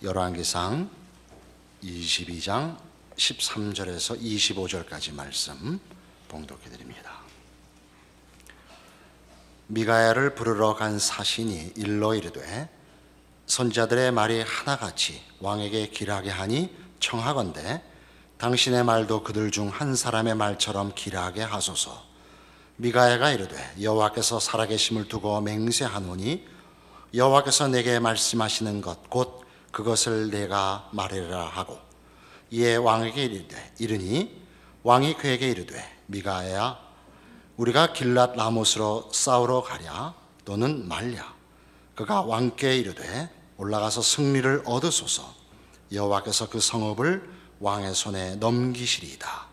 열왕기상 22장 13절에서 25절까지 말씀 봉독해 드립니다. 미가야를 부르러 간 사신이 일러 이르되 선자들의 말이 하나같이 왕에게 길하게 하니 청하건대 당신의 말도 그들 중 한 사람의 말처럼 길하게 하소서. 미가야가 이르되 여호와께서 살아계심을 두고 맹세하노니 여호와께서 내게 말씀하시는 것 곧 그것을 내가 말하리라 하고 이에 왕에게 이르니 왕이 그에게 이르되 미가야야 우리가 길랏 라못으로 싸우러 가랴 또는 말랴. 그가 왕께 이르되 올라가서 승리를 얻으소서. 여호와께서 그 성읍을 왕의 손에 넘기시리이다.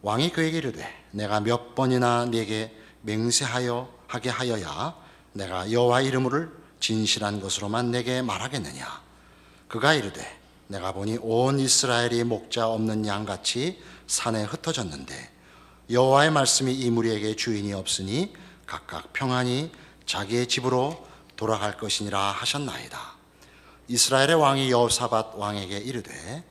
왕이 그에게 이르되 내가 몇 번이나 네게 맹세하여 하게 하여야 내가 여호와 이름을 진실한 것으로만 내게 말하겠느냐. 그가 이르되 내가 보니 온 이스라엘이 목자 없는 양같이 산에 흩어졌는데 여호와의 말씀이 이 무리에게 주인이 없으니 각각 평안히 자기의 집으로 돌아갈 것이니라 하셨나이다. 이스라엘의 왕이 여호사밧 왕에게 이르되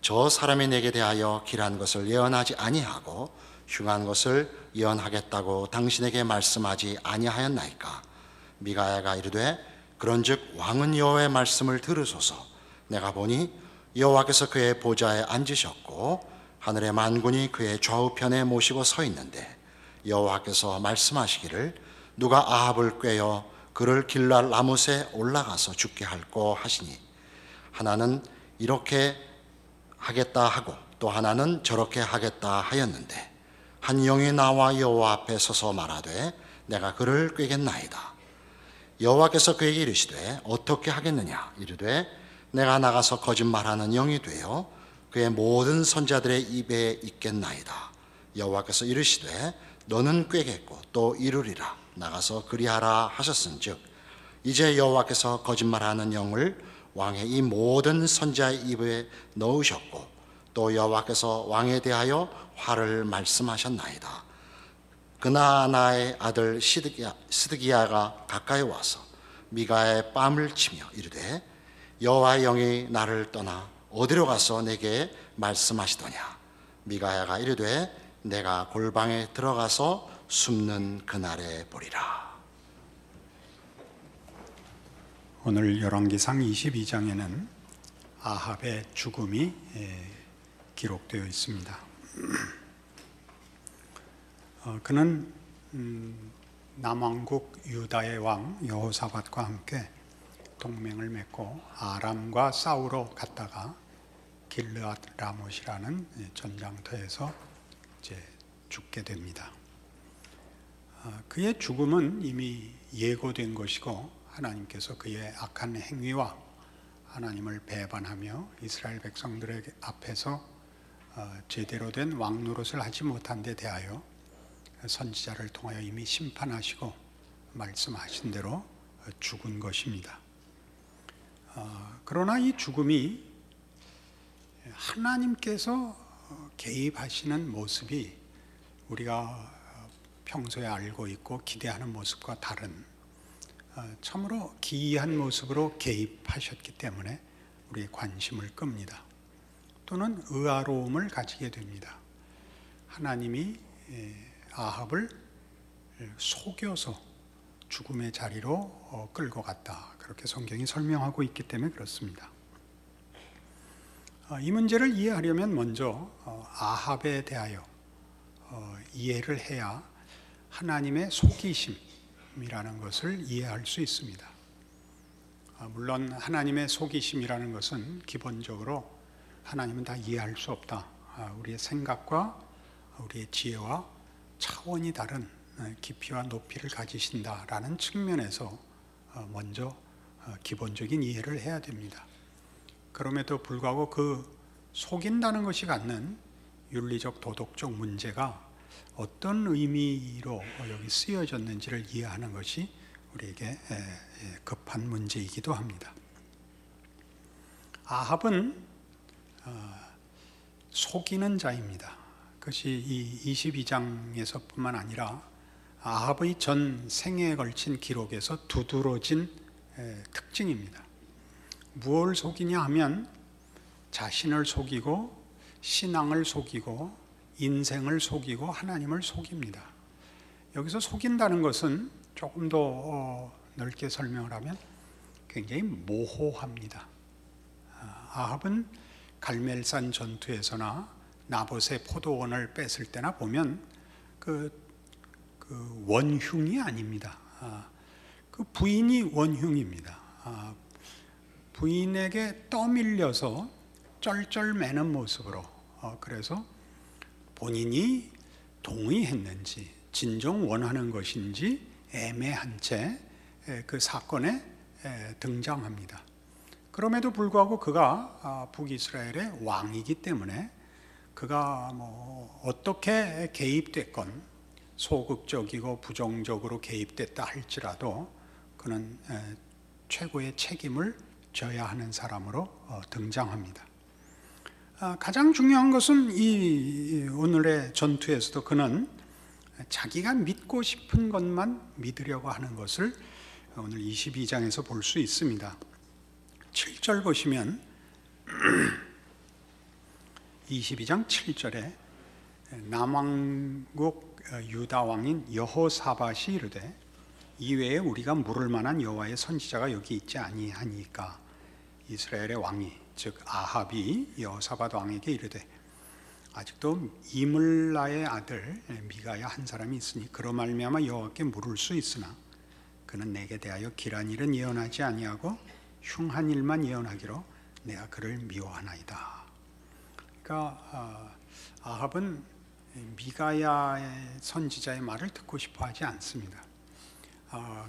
저 사람이 내게 대하여 길한 것을 예언하지 아니하고 흉한 것을 예언하겠다고 당신에게 말씀하지 아니하였나이까. 미가야가 이르되 그런즉 왕은 여호와의 말씀을 들으소서. 내가 보니 여호와께서 그의 보좌에 앉으셨고 하늘의 만군이 그의 좌우편에 모시고 서 있는데 여호와께서 말씀하시기를 누가 아합을 꾀어 그를 길랏 라못에 올라가서 죽게 할꼬 하시니 하나는 이렇게 하겠다 하고 또 하나는 저렇게 하겠다 하였는데 한 영이 나와 여호와 앞에 서서 말하되 내가 그를 꾀겠나이다. 여호와께서 그에게 이르시되 어떻게 하겠느냐. 이르되 내가 나가서 거짓말하는 영이 되어 그의 모든 선자들의 입에 있겠나이다. 여호와께서 이르시되 너는 꾀겠고 또 이루리라. 나가서 그리하라 하셨은즉 이제 여호와께서 거짓말하는 영을 왕의 이 모든 선자의 입에 넣으셨고 또 여호와께서 왕에 대하여 화를 말씀하셨나이다. 그나아나의 아들 스드기야가 가까이 와서 미가야의 뺨을 치며 이르되 여호와의 영이 나를 떠나 어디로 가서 내게 말씀하시더냐. 미가야가 이르되 내가 골방에 들어가서 숨는 그날에 보리라. 오늘 열왕기상 22장에는 아합의 죽음이 기록되어 있습니다. 그는 남왕국 유다의 왕 여호사밧과 함께 동맹을 맺고 아람과 싸우러 갔다가 길르앗 라못이라는 전장터에서 이제 죽게 됩니다. 그의 죽음은 이미 예고된 것이고 하나님께서 그의 악한 행위와 하나님을 배반하며 이스라엘 백성들의 앞에서 제대로 된 왕 노릇을 하지 못한 데 대하여 선지자를 통하여 이미 심판하시고 말씀하신 대로 죽은 것입니다. 그러나 이 죽음이 하나님께서 개입하시는 모습이 우리가 평소에 알고 있고 기대하는 모습과 다른 참으로 기이한 모습으로 개입하셨기 때문에 우리의 관심을 끕니다. 또는 의아로움을 가지게 됩니다. 하나님이 아합을 속여서 죽음의 자리로 끌고 갔다. 그렇게 성경이 설명하고 있기 때문에 그렇습니다. 이 문제를 이해하려면 먼저 아합에 대하여 이해를 해야 하나님의 속이심이라는 것을 이해할 수 있습니다. 물론 하나님의 속이심이라는 것은 기본적으로 하나님은 다 이해할 수 없다. 우리의 생각과 우리의 지혜와 차원이 다른 깊이와 높이를 가지신다라는 측면에서 먼저 기본적인 이해를 해야 됩니다. 그럼에도 불구하고 그 속인다는 것이 갖는 윤리적 도덕적 문제가 어떤 의미로 여기 쓰여졌는지를 이해하는 것이 우리에게 급한 문제이기도 합니다. 아합은 속이는 자입니다. 그것이 이 22장에서 뿐만 아니라 아합의 전 생애에 걸친 기록에서 두드러진 특징입니다. 무엇을 속이냐 하면 자신을 속이고 신앙을 속이고 인생을 속이고 하나님을 속입니다. 여기서 속인다는 것은 조금 더 넓게 설명을 하면 굉장히 모호합니다. 아합은 갈멜산 전투에서나 나봇의 포도원을 뺏을 때나 보면 그 원흉이 아닙니다. 그 부인이 원흉입니다. 부인에게 떠밀려서 쩔쩔매는 모습으로 그래서 본인이 동의했는지 진정 원하는 것인지 애매한 채 그 사건에 등장합니다. 그럼에도 불구하고 그가 북이스라엘의 왕이기 때문에 그가 어떻게 개입됐건 소극적이고 부정적으로 개입됐다 할지라도 그는 최고의 책임을 져야 하는 사람으로 등장합니다. 가장 중요한 것은 이 오늘의 전투에서도 그는 자기가 믿고 싶은 것만 믿으려고 하는 것을 오늘 22장에서 볼 수 있습니다. 7절 보시면 22장 7절에 남왕국 유다 왕인 여호사밧이 이르되 이외에 우리가 물을 만한 여호와의 선지자가 여기 있지 아니하니까 이스라엘의 왕이 즉 아합이 여호사밧 왕에게 이르되 아직도 이물라의 아들 미가야 한 사람이 있으니 그로 말미암아 여호와께 물을 수 있으나 그는 내게 대하여 길한 일은 예언하지 아니하고 흉한 일만 예언하기로 내가 그를 미워하나이다. 그러니까 아합은 미가야의 선지자의 말을 듣고 싶어하지 않습니다.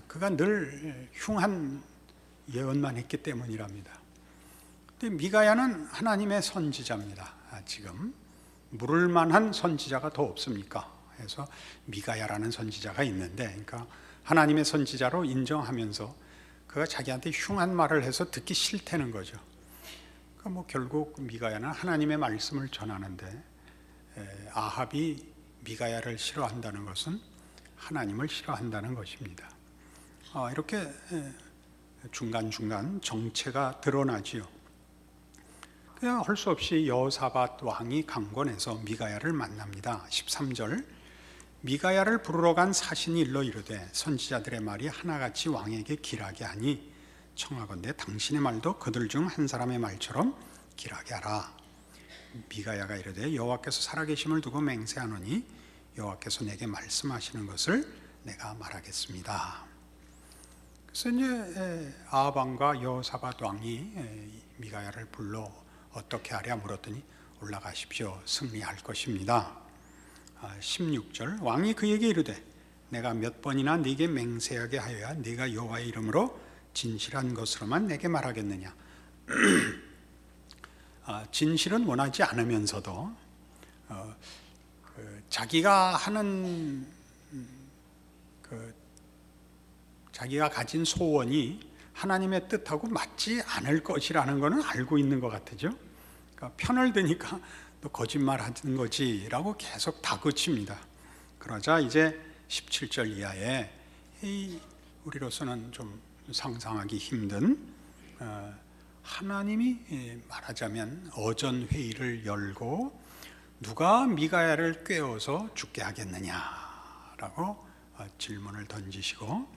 그가 늘 흉한 예언만 했기 때문이랍니다. 근데 미가야는 하나님의 선지자입니다. 지금 물을 만한 선지자가 더 없습니까? 그래서 미가야라는 선지자가 있는데, 그러니까 하나님의 선지자로 인정하면서 그가 자기한테 흉한 말을 해서 듣기 싫다는 거죠. 그러니까 결국 미가야는 하나님의 말씀을 전하는데 아합이 미가야를 싫어한다는 것은 하나님을 싫어한다는 것입니다. 이렇게 중간중간 정체가 드러나지요. 그냥 할 수 없이 여호사밧 왕이 강권해서 미가야를 만납니다. 13절 미가야를 부르러 간 사신이 일러 이르되 선지자들의 말이 하나같이 왕에게 길하게 하니 청하건대 당신의 말도 그들 중 한 사람의 말처럼 길하게 하라. 미가야가 이르되 여호와께서 살아계심을 두고 맹세하노니 여호와께서 내게 말씀하시는 것을 내가 말하겠습니다. 그래서 이제 아합 왕과 여호사밧 왕이 미가야를 불러 어떻게 하랴 물었더니 올라가십시오. 승리할 것입니다. 16절 왕이 그에게 이르되 내가 몇 번이나 네게 맹세하게 하여야 네가 여호와의 이름으로 진실한 것으로만 내게 말하겠느냐. 진실은 원하지 않으면서도 자기가 하는 자기가 가진 소원이 하나님의 뜻하고 맞지 않을 것이라는 것은 알고 있는 것 같죠. 그러니까 편을 드니까 너 거짓말하는 거지라고 계속 다그칩니다. 그러자 이제 17절 이하에 우리로서는 좀 상상하기 힘든 하나님이 말하자면 어전 회의를 열고 누가 미가야를 꿰어서 죽게 하겠느냐라고 질문을 던지시고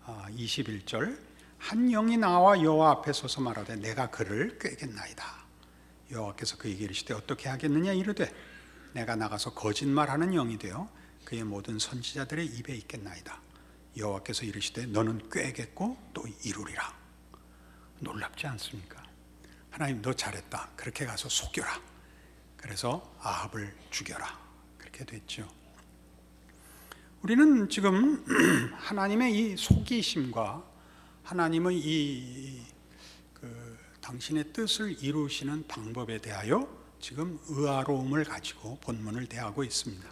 21절 한 영이 나와 여호와 앞에 서서 말하되 내가 그를 꿰겠나이다. 여호와께서 그에게 이르시되 어떻게 하겠느냐 이르되 내가 나가서 거짓말하는 영이 되어 그의 모든 선지자들의 입에 있겠나이다. 여호와께서 이르시되 너는 꿰겠고 또 이루리라. 놀랍지 않습니까? 하나님 너 잘했다. 그렇게 가서 속여라. 그래서 아합을 죽여라. 그렇게 됐죠. 우리는 지금 하나님의 이 속이심과 하나님의 당신의 뜻을 이루시는 방법에 대하여 지금 의아로움을 가지고 본문을 대하고 있습니다.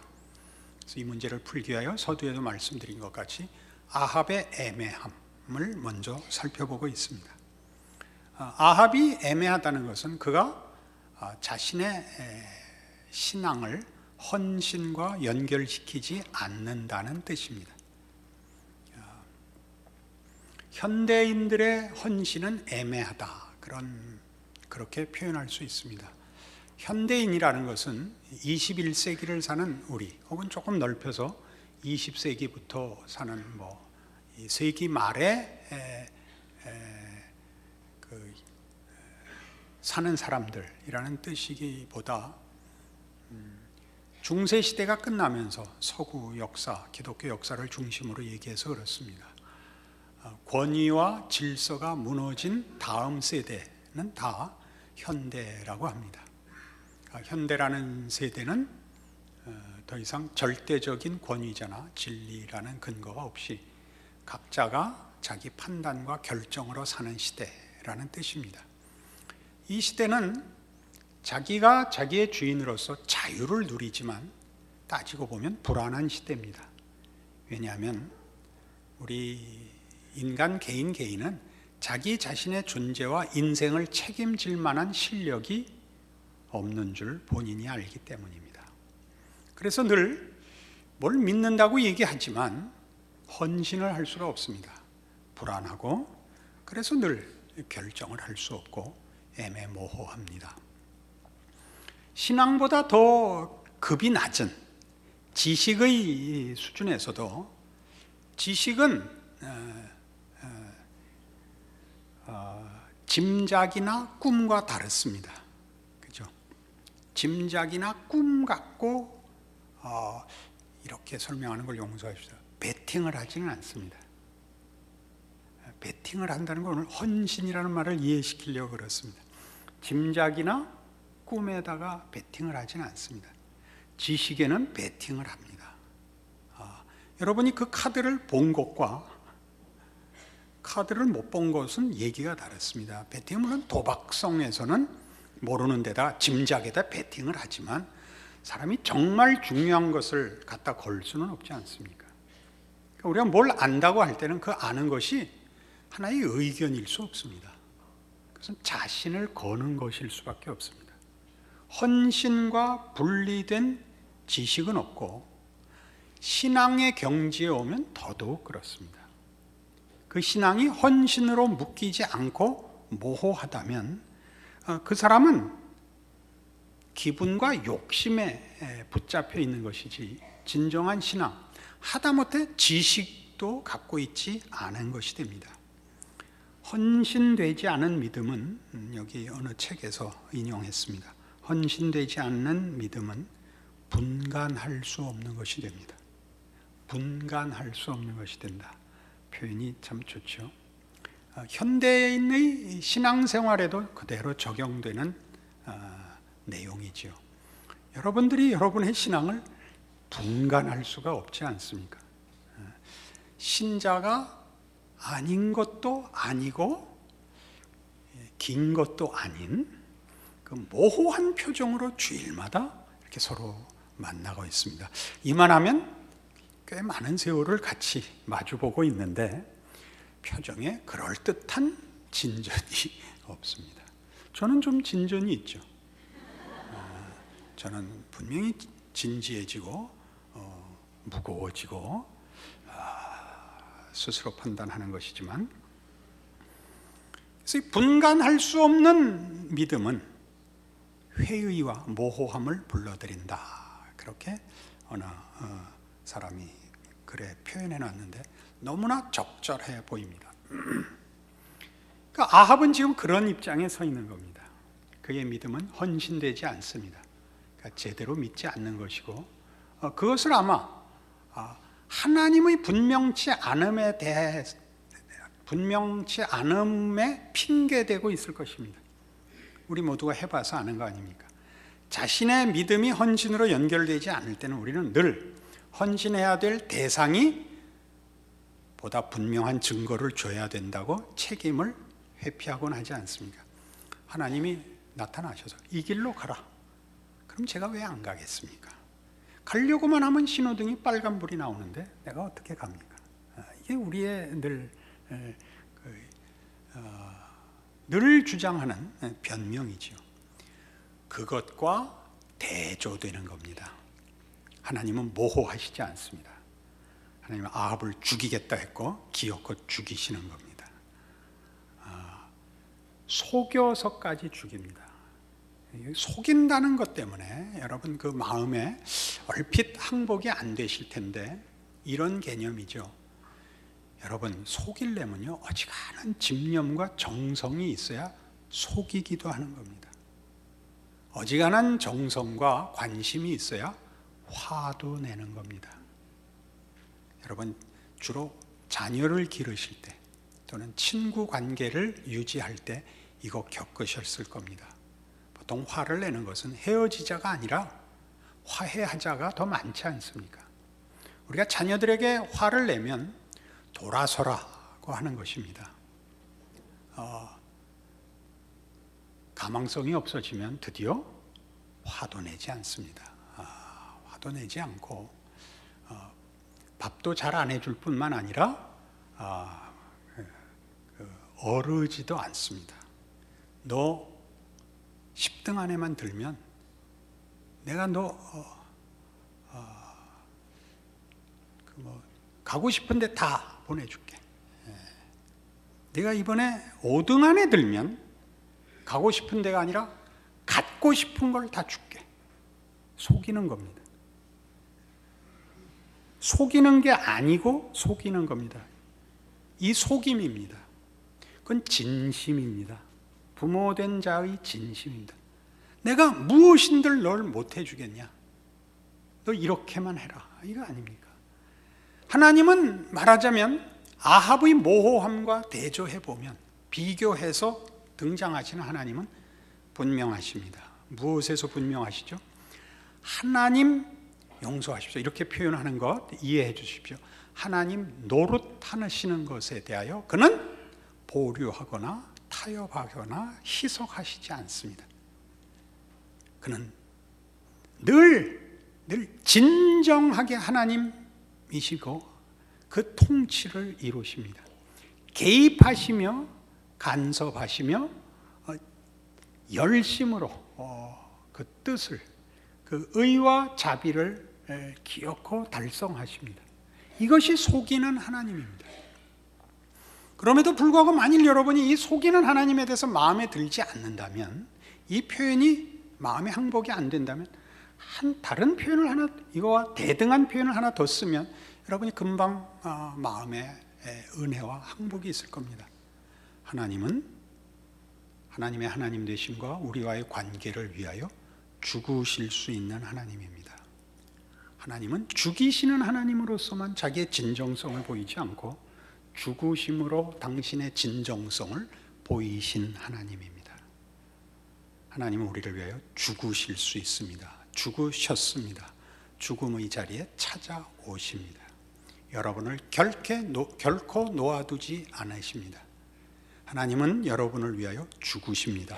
그래서 이 문제를 풀기 위하여 서두에도 말씀드린 것 같이 아합의 애매함을 먼저 살펴보고 있습니다. 아합이 애매하다는 것은 그가 자신의 신앙을 헌신과 연결시키지 않는다는 뜻입니다. 현대인들의 헌신은 애매하다. 그렇게 표현할 수 있습니다. 현대인이라는 것은 21세기를 사는 우리, 혹은 조금 넓혀서 20세기부터 사는 이 세기 말에 사는 사람들이라는 뜻이기보다 중세 시대가 끝나면서 서구 역사, 기독교 역사를 중심으로 얘기해서 그렇습니다. 권위와 질서가 무너진 다음 세대는 다 현대라고 합니다. 현대라는 세대는 더 이상 절대적인 권위자나 진리라는 근거가 없이 각자가 자기 판단과 결정으로 사는 시대라는 뜻입니다. 이 시대는 자기가 자기의 주인으로서 자유를 누리지만 따지고 보면 불안한 시대입니다. 왜냐하면 우리 인간 개인은 자기 자신의 존재와 인생을 책임질 만한 실력이 없는 줄 본인이 알기 때문입니다. 그래서 늘 뭘 믿는다고 얘기하지만 헌신을 할 수가 없습니다. 불안하고, 그래서 늘 결정을 할 수 없고 애매모호합니다. 신앙보다 더 급이 낮은 지식의 수준에서도 지식은 짐작이나 꿈과 다릅니다. 그죠? 짐작이나 꿈 갖고 이렇게 설명하는 걸 용서합시다. 베팅을 하지는 않습니다. 베팅을 한다는 건 오늘 헌신이라는 말을 이해시키려고 그렇습니다. 짐작이나 꿈에다가 베팅을 하지는 않습니다. 지식에는 베팅을 합니다. 여러분이 그 카드를 본 것과 카드를 못 본 것은 얘기가 다릅니다. 베팅은 물론 도박성에서는 모르는 데다 짐작에다 베팅을 하지만 사람이 정말 중요한 것을 갖다 걸 수는 없지 않습니까? 그러니까 우리가 뭘 안다고 할 때는 그 아는 것이 하나의 의견일 수 없습니다. 그것은 자신을 거는 것일 수밖에 없습니다. 헌신과 분리된 지식은 없고 신앙의 경지에 오면 더더욱 그렇습니다. 그 신앙이 헌신으로 묶이지 않고 모호하다면 그 사람은 기분과 욕심에 붙잡혀 있는 것이지 진정한 신앙, 하다못해 지식도 갖고 있지 않은 것이 됩니다. 헌신되지 않은 믿음은, 여기 어느 책에서 인용했습니다. 헌신되지 않는 믿음은 분간할 수 없는 것이 됩니다. 분간할 수 없는 것이 된다. 표현이 참 좋죠. 현대인의 신앙생활에도 그대로 적용되는 내용이지요. 여러분들이 여러분의 신앙을 분간할 수가 없지 않습니까? 신자가 아닌 것도 아니고 긴 것도 아닌 그 모호한 표정으로 주일마다 이렇게 서로 만나고 있습니다. 이만하면 꽤 많은 세월을 같이 마주보고 있는데 표정에 그럴듯한 진전이 없습니다. 저는 좀 진전이 있죠. 저는 분명히 진지해지고 무거워지고 스스로 판단하는 것이지만, 그래서 분간할 수 없는 믿음은 회의와 모호함을 불러들인다. 그렇게 어느 사람이 글에 표현해 놨는데 너무나 적절해 보입니다. 그러니까 아합은 지금 그런 입장에 서 있는 겁니다. 그의 믿음은 헌신되지 않습니다. 그러니까 제대로 믿지 않는 것이고, 그것을 아마 하나님의 분명치 않음에 핑계대고 있을 것입니다. 우리 모두가 해봐서 아는 거 아닙니까? 자신의 믿음이 헌신으로 연결되지 않을 때는 우리는 늘 헌신해야 될 대상이 보다 분명한 증거를 줘야 된다고 책임을 회피하곤 하지 않습니까? 하나님이 나타나셔서 이 길로 가라. 그럼 제가 왜 안 가겠습니까? 가려고만 하면 신호등이 빨간불이 나오는데 내가 어떻게 갑니까? 이게 우리의 늘 주장하는 변명이지요. 그것과 대조되는 겁니다. 하나님은 모호하시지 않습니다. 하나님은 아합을 죽이겠다 했고 기어코 죽이시는 겁니다. 속여서까지 죽입니다. 속인다는 것 때문에 여러분 그 마음에 얼핏 항복이 안 되실 텐데 이런 개념이죠. 여러분 속이려면요 어지간한 집념과 정성이 있어야 속이기도 하는 겁니다. 어지간한 정성과 관심이 있어야 화도 내는 겁니다. 여러분 주로 자녀를 기르실 때 또는 친구 관계를 유지할 때 이거 겪으셨을 겁니다. 보통 화를 내는 것은 헤어지자가 아니라 화해하자가 더 많지 않습니까? 우리가 자녀들에게 화를 내면 돌아서라고 하는 것입니다. 가망성이 없어지면 드디어 화도 내지 않습니다. 화도 내지 않고 밥도 잘 안 해줄 뿐만 아니라 어르지도 않습니다. 너 10등 안에만 들면 내가 너 가고 싶은데 다 보내줄게. 네가 이번에 5등 안에 들면 가고 싶은 데가 아니라 갖고 싶은 걸 다 줄게. 속이는 겁니다. 속이는 게 아니고 속이는 겁니다. 이 속임입니다. 그건 진심입니다. 부모된 자의 진심입니다. 내가 무엇인들 널 못 해주겠냐? 너 이렇게만 해라. 이거 아닙니까? 하나님은 말하자면 아합의 모호함과 대조해보면 비교해서 등장하시는 하나님은 분명하십니다. 무엇에서 분명하시죠? 하나님 용서하십시오. 이렇게 표현하는 것 이해해 주십시오. 하나님 노릇하시는 것에 대하여 그는 보류하거나 타협하거나 희석하시지 않습니다. 그는 늘 진정하게 하나님이시고 그 통치를 이루십니다. 개입하시며 간섭하시며 열심으로 그 뜻을 그 의와 자비를 기어코 달성하십니다. 이것이 속이는 하나님입니다. 그럼에도 불구하고 만일 여러분이 이 속이는 하나님에 대해서 마음에 들지 않는다면, 이 표현이 마음에 항복이 안 된다면 다른 표현을 하나, 이거와 대등한 표현을 하나 더 쓰면 여러분이 금방 마음에 은혜와 항복이 있을 겁니다. 하나님은 하나님의 하나님 되심과 우리와의 관계를 위하여 죽으실 수 있는 하나님입니다. 하나님은 죽이시는 하나님으로서만 자기의 진정성을 보이지 않고 죽으심으로 당신의 진정성을 보이신 하나님입니다. 하나님은 우리를 위하여 죽으실 수 있습니다. 죽으셨습니다. 죽음의 자리에 찾아오십니다. 여러분을 결코 놓아두지 않으십니다. 하나님은 여러분을 위하여 죽으십니다.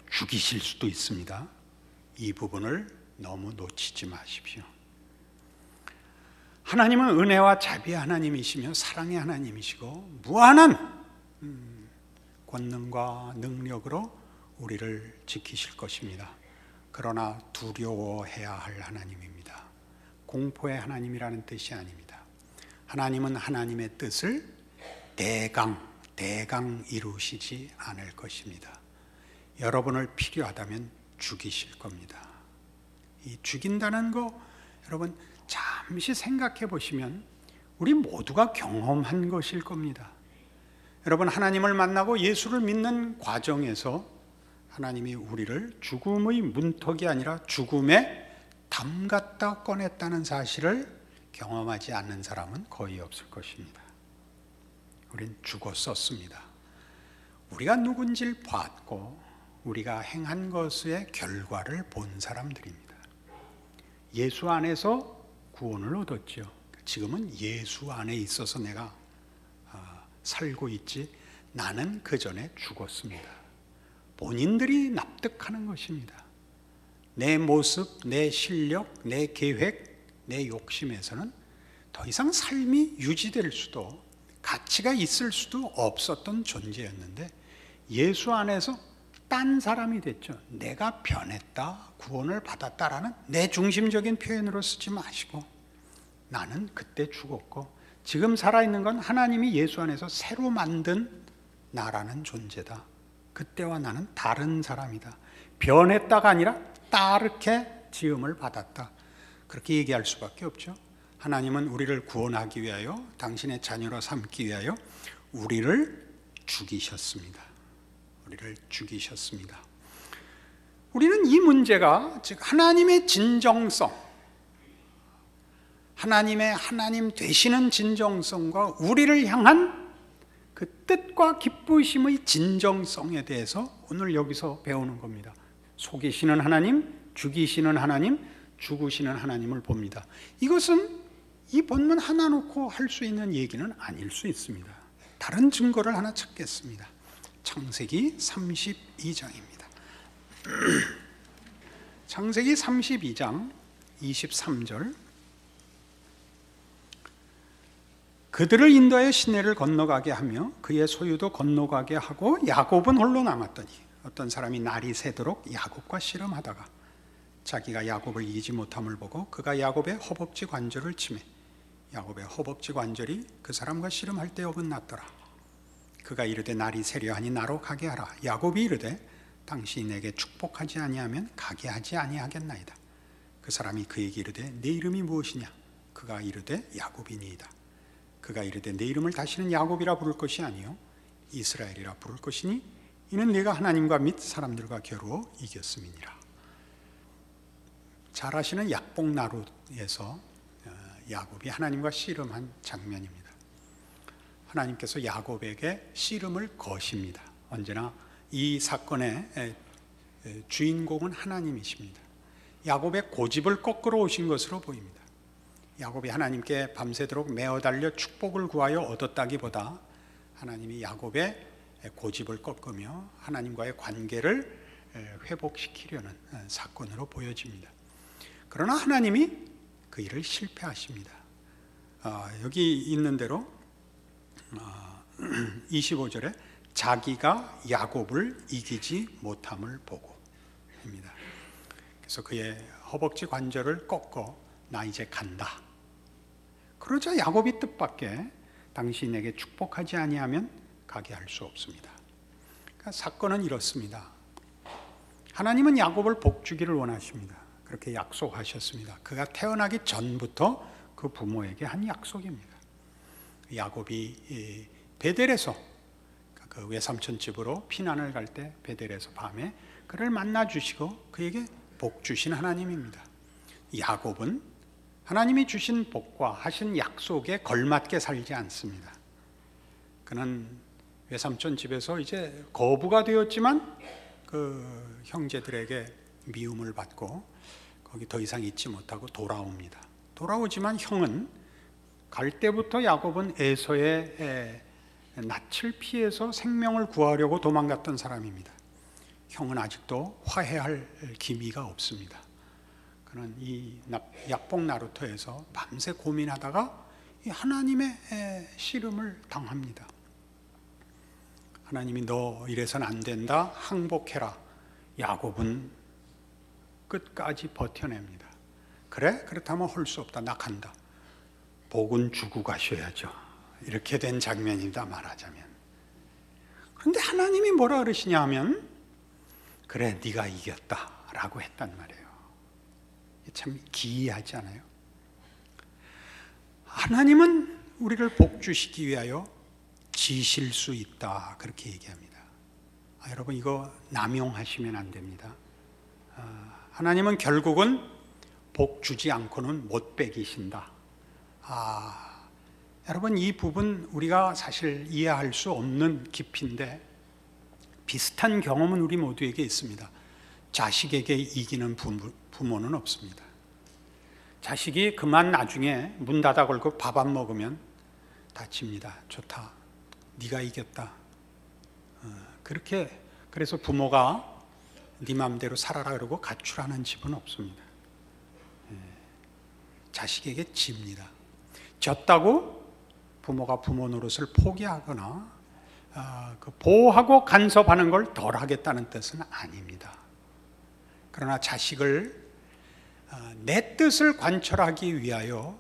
죽이실 수도 있습니다. 이 부분을 너무 놓치지 마십시오. 하나님은 은혜와 자비의 하나님이시며 사랑의 하나님이시고 무한한 권능과 능력으로 우리를 지키실 것입니다. 그러나 두려워해야 할 하나님입니다. 공포의 하나님이라는 뜻이 아닙니다. 하나님은 하나님의 뜻을 대강 이루시지 않을 것입니다. 여러분을 필요하다면 죽이실 겁니다. 이 죽인다는 거 여러분 잠시 생각해 보시면 우리 모두가 경험한 것일 겁니다. 여러분 하나님을 만나고 예수를 믿는 과정에서 하나님이 우리를 죽음의 문턱이 아니라 죽음에 담갔다 꺼냈다는 사실을 경험하지 않는 사람은 거의 없을 것입니다. 우린 죽었었습니다. 우리가 누군지를 봤고 우리가 행한 것의 결과를 본 사람들입니다. 예수 안에서 구원을 얻었죠. 지금은 예수 안에 있어서 내가 살고 있지 나는 그 전에 죽었습니다. 본인들이 납득하는 것입니다. 내 모습, 내 실력, 내 계획, 내 욕심에서는 더 이상 삶이 유지될 수도 가치가 있을 수도 없었던 존재였는데 예수 안에서 딴 사람이 됐죠. 내가 변했다, 구원을 받았다라는 내 중심적인 표현으로 쓰지 마시고 나는 그때 죽었고 지금 살아있는 건 하나님이 예수 안에서 새로 만든 나라는 존재다. 그때와 나는 다른 사람이다. 변했다가 아니라 따르게 지음을 받았다. 그렇게 얘기할 수밖에 없죠. 하나님은 우리를 구원하기 위하여, 당신의 자녀로 삼기 위하여 우리를 죽이셨습니다. 우리를 죽이셨습니다. 우리는 이 문제가 즉 하나님의 진정성, 하나님 되시는 진정성과 우리를 향한 그 뜻과 기쁘심의 진정성에 대해서 오늘 여기서 배우는 겁니다. 속이시는 하나님, 죽이시는 하나님, 죽으시는 하나님을 봅니다. 이것은 이 본문 하나 놓고 할 수 있는 얘기는 아닐 수 있습니다. 다른 증거를 하나 찾겠습니다. 창세기 32장입니다. 창세기 32장 23절. 그들을 인도하여 시내를 건너가게 하며 그의 소유도 건너가게 하고 야곱은 홀로 남았더니 어떤 사람이 날이 새도록 야곱과 씨름하다가 자기가 야곱을 이기지 못함을 보고 그가 야곱의 허벅지 관절을 치매 야곱의 허벅지 관절이 그 사람과 씨름할 때 어긋났더라. 그가 이르되 날이 새려하니 나로 가게 하라. 야곱이 이르되 당신이 내게 축복하지 아니하면 가게 하지 아니하겠나이다. 그 사람이 그에게 이르되 내 이름이 무엇이냐? 그가 이르되 야곱이니이다. 그가 이르되 내 이름을 다시는 야곱이라 부를 것이 아니요 이스라엘이라 부를 것이니 이는 내가 하나님과 및 사람들과 겨루어 이겼음이니라. 잘 아시는 약복나루에서 야곱이 하나님과 씨름한 장면입니다. 하나님께서 야곱에게 씨름을 거십니다. 언제나 이 사건의 주인공은 하나님이십니다. 야곱의 고집을 꺾으러 오신 것으로 보입니다. 야곱이 하나님께 밤새도록 메어 달려 축복을 구하여 얻었다기보다 하나님이 야곱의 고집을 꺾으며 하나님과의 관계를 회복시키려는 사건으로 보여집니다. 그러나 하나님이 그 일을 실패하십니다. 여기 있는 대로 25절에 자기가 야곱을 이기지 못함을 보고 합니다. 그래서 그의 허벅지 관절을 꺾어 나 이제 간다. 그러자 야곱이 뜻밖의 당신에게 축복하지 아니하면 가게 할 수 없습니다. 그러니까 사건은 이렇습니다. 하나님은 야곱을 복주기를 원하십니다. 그렇게 약속하셨습니다. 그가 태어나기 전부터 그 부모에게 한 약속입니다. 야곱이 베델에서 그 외삼촌 집으로 피난을 갈 때 베델에서 밤에 그를 만나 주시고 그에게 복 주신 하나님입니다. 야곱은 하나님이 주신 복과 하신 약속에 걸맞게 살지 않습니다. 그는 외삼촌 집에서 이제 거부가 되었지만 그 형제들에게 미움을 받고 거기 더 이상 있지 못하고 돌아옵니다. 돌아오지만 형은 갈 때부터 야곱은 에서의 낯을 피해서 생명을 구하려고 도망갔던 사람입니다. 형은 아직도 화해할 기미가 없습니다. 그는 이 약복나루터에서 밤새 고민하다가 하나님의 씨름을 당합니다. 하나님이 너 이래선 안 된다, 항복해라. 야곱은 끝까지 버텨냅니다. 그래? 그렇다면 할 수 없다. 나 간다. 복은 주고 가셔야죠. 이렇게 된 장면이다 말하자면. 그런데 하나님이 뭐라 그러시냐 하면 그래 네가 이겼다 라고 했단 말이에요. 참 기이하지 않아요? 하나님은 우리를 복주시기 위하여 지실 수 있다 그렇게 얘기합니다. 여러분 이거 남용하시면 안 됩니다. 하나님은 결국은 복 주지 않고는 못 빼기신다. 여러분 이 부분 우리가 사실 이해할 수 없는 깊이인데 비슷한 경험은 우리 모두에게 있습니다. 자식에게 이기는 부모는 없습니다. 자식이 그만 나중에 문 닫아 걸고 밥 안 먹으면 다칩니다. 좋다. 네가 이겼다. 그렇게 그래서 부모가 네 맘대로 살아라 그러고 가출하는 집은 없습니다. 자식에게 집니다. 졌다고 부모가 부모 노릇을 포기하거나 그 보호하고 간섭하는 걸 덜 하겠다는 뜻은 아닙니다. 그러나 자식을 내 뜻을 관철하기 위하여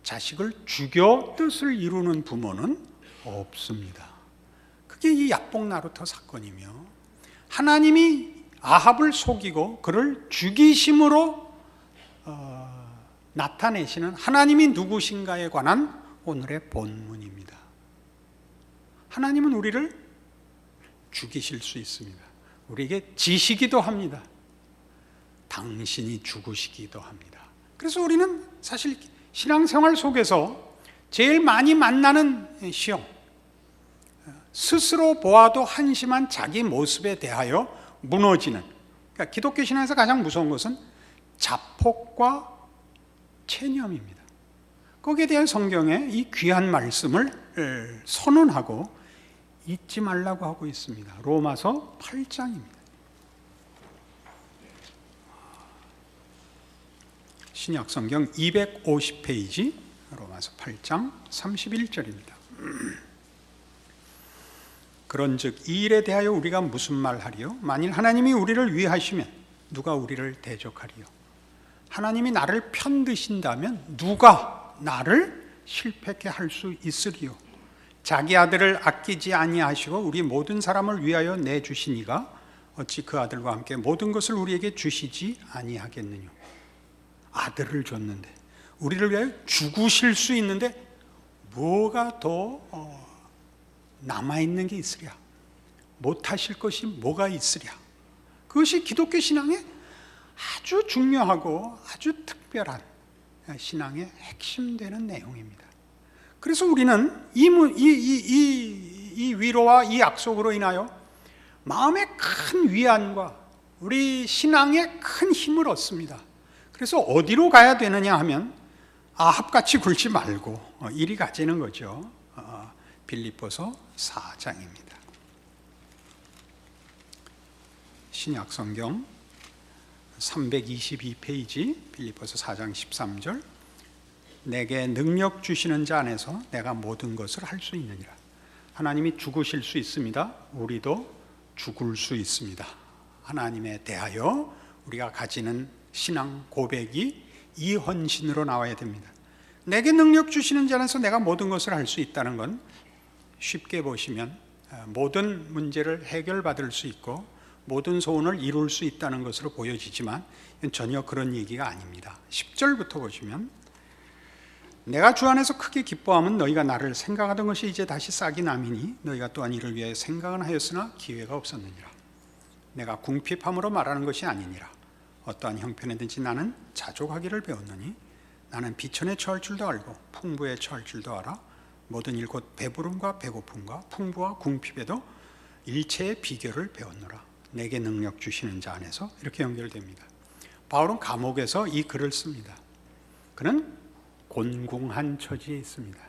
자식을 죽여 뜻을 이루는 부모는 없습니다. 그게 이 약복나루터 사건이며 하나님이 아합을 속이고 그를 죽이심으로 나타내시는 하나님이 누구신가에 관한 오늘의 본문입니다. 하나님은 우리를 죽이실 수 있습니다. 우리에게 지시기도 합니다. 당신이 죽으시기도 합니다. 그래서 우리는 사실 신앙생활 속에서 제일 많이 만나는 시험, 스스로 보아도 한심한 자기 모습에 대하여 무너지는, 그러니까 기독교 신앙에서 가장 무서운 것은 자폭과 체념입니다. 거기에 대한 성경의 이 귀한 말씀을 선언하고 잊지 말라고 하고 있습니다. 로마서 8장입니다. 신약 성경 250페이지 로마서 8장 31절입니다. 그런즉 이 일에 대하여 우리가 무슨 말하리요? 만일 하나님이 우리를 위하시면 누가 우리를 대적하리요? 하나님이 나를 편드신다면 누가 나를 실패케 할 수 있으리요? 자기 아들을 아끼지 아니하시고 우리 모든 사람을 위하여 내주시니가 어찌 그 아들과 함께 모든 것을 우리에게 주시지 아니하겠느냐? 아들을 줬는데, 우리를 위하여 죽으실 수 있는데 뭐가 더 남아있는 게 있으랴? 못하실 것이 뭐가 있으랴? 그것이 기독교 신앙의 아주 중요하고 아주 특별한 신앙의 핵심되는 내용입니다. 그래서 우리는 이 위로와 이 약속으로 인하여 마음의 큰 위안과 우리 신앙의 큰 힘을 얻습니다. 그래서 어디로 가야 되느냐 하면 아합같이 굴지 말고 이리 가자는 거죠. 빌립보서 4장입니다. 신약 성경 322페이지 빌립보서 4장 13절, 내게 능력 주시는 자 안에서 내가 모든 것을 할 수 있느니라. 하나님이 죽으실 수 있습니다. 우리도 죽을 수 있습니다. 하나님에 대하여 우리가 가지는 신앙 고백이 이 헌신으로 나와야 됩니다. 내게 능력 주시는 자 안에서 내가 모든 것을 할 수 있다는 건 쉽게 보시면 모든 문제를 해결받을 수 있고 모든 소원을 이룰 수 있다는 것으로 보여지지만 전혀 그런 얘기가 아닙니다. 10절부터 보시면, 내가 주 안에서 크게 기뻐함은 너희가 나를 생각하던 것이 이제 다시 싹이 남이니 너희가 또한 이를 위해 생각은 하였으나 기회가 없었느니라. 내가 궁핍함으로 말하는 것이 아니니라. 어떠한 형편이든지 나는 자족하기를 배웠느니 나는 비천에 처할 줄도 알고 풍부에 처할 줄도 알아. 모든 일 곧 배부름과 배고픔과 풍부와 궁핍에도 일체의 비결을 배웠노라. 내게 능력 주시는 자 안에서, 이렇게 연결됩니다. 바울은 감옥에서 이 글을 씁니다. 그는 곤궁한 처지에 있습니다.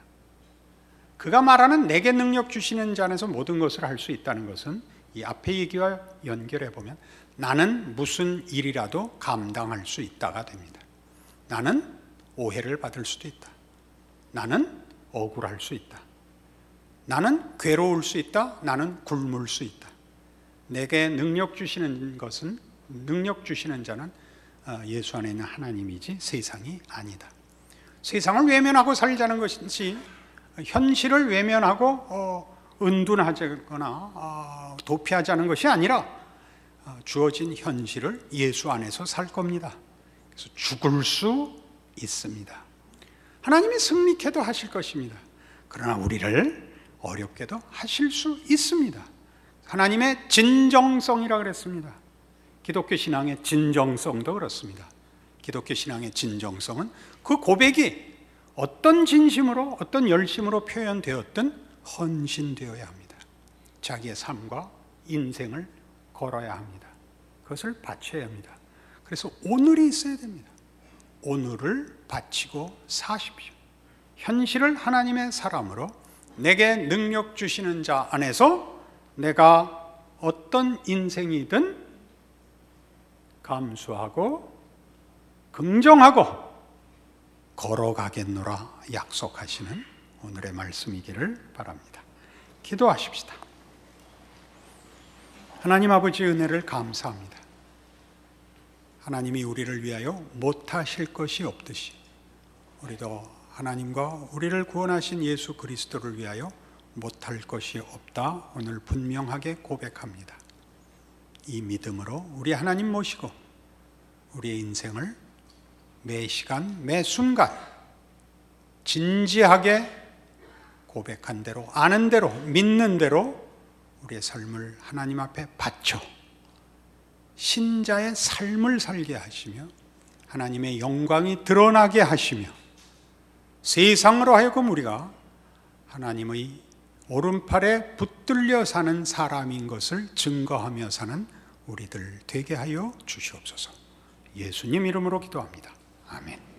그가 말하는 내게 능력 주시는 자 안에서 모든 것을 할 수 있다는 것은 이 앞의 얘기와 연결해 보면 나는 무슨 일이라도 감당할 수 있다가 됩니다. 나는 오해를 받을 수도 있다. 나는 억울할 수 있다. 나는 괴로울 수 있다. 나는 굶을 수 있다. 내게 능력 주시는 것은, 능력 주시는 자는 예수 안에 있는 하나님이지 세상이 아니다. 세상을 외면하고 살자는 것이, 현실을 외면하고 은둔하거나 도피하자는 것이 아니라 주어진 현실을 예수 안에서 살 겁니다. 그래서 죽을 수 있습니다. 하나님이 승리케도 하실 것입니다. 그러나 우리를 어렵게도 하실 수 있습니다. 하나님의 진정성이라 그랬습니다. 기독교 신앙의 진정성도 그렇습니다. 기독교 신앙의 진정성은 그 고백이 어떤 진심으로 어떤 열심으로 표현되었든 헌신되어야 합니다. 자기의 삶과 인생을 걸어야 합니다. 그것을 바쳐야 합니다. 그래서 오늘이 있어야 됩니다. 오늘을 바치고 사십시오. 현실을 하나님의 사람으로, 내게 능력 주시는 자 안에서 내가 어떤 인생이든 감수하고 긍정하고 걸어가겠노라 약속하시는 오늘의 말씀이기를 바랍니다. 기도하십시다. 하나님 아버지, 은혜를 감사합니다. 하나님이 우리를 위하여 못하실 것이 없듯이 우리도 하나님과 우리를 구원하신 예수 그리스도를 위하여 못할 것이 없다, 오늘 분명하게 고백합니다. 이 믿음으로 우리 하나님 모시고 우리의 인생을 매 시간 매 순간 진지하게 고백한 대로, 아는 대로, 믿는 대로 우리의 삶을 하나님 앞에 바쳐 신자의 삶을 살게 하시며 하나님의 영광이 드러나게 하시며 세상으로 하여금 우리가 하나님의 오른팔에 붙들려 사는 사람인 것을 증거하며 사는 우리들 되게 하여 주시옵소서. 예수님 이름으로 기도합니다. 아멘.